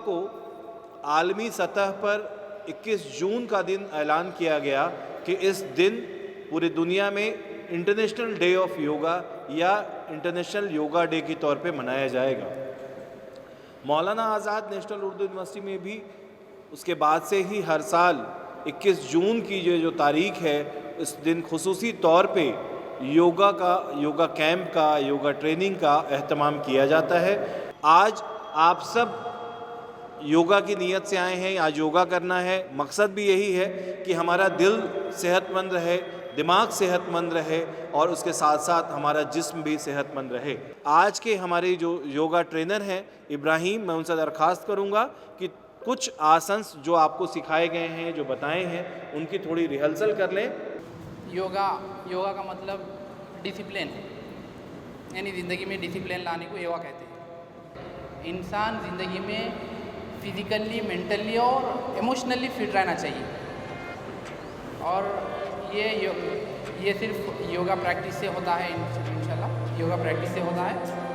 को आलमी सतह पर 21 जून का दिन ऐलान किया गया कि इस दिन पूरी दुनिया में इंटरनेशनल डे ऑफ योगा या इंटरनेशनल योगा डे के तौर पे मनाया जाएगा। मौलाना आज़ाद नेशनल उर्दू यूनिवर्सिटी में भी उसके बाद से ही हर साल 21 जून की जो तारीख़ है, इस दिन खुसूसी तौर पे योगा कैंप का, योगा ट्रेनिंग का एहतमाम किया जाता है। आज आप सब योगा की नीयत से आए हैं, आज योगा करना है। मकसद भी यही है कि हमारा दिल सेहतमंद रहे, दिमाग सेहतमंद रहे और उसके साथ साथ हमारा जिस्म भी सेहतमंद रहे। आज के हमारे जो योगा ट्रेनर हैं इब्राहिम, मैं उनसे दरख्वास्त करूंगा कि कुछ आसन्स जो आपको सिखाए गए हैं, जो बताए हैं, उनकी थोड़ी रिहर्सल कर लें। योगा का मतलब डिसिप्लिन है, यानी ज़िंदगी में डिसिप्लिन लाने को योगा कहते हैं। इंसान ज़िंदगी में फिज़िकली, मेंटली और इमोशनली फिट रहना चाहिए, और ये सिर्फ योगा प्रैक्टिस से होता है। इंशाल्लाह योगा प्रैक्टिस से होता है।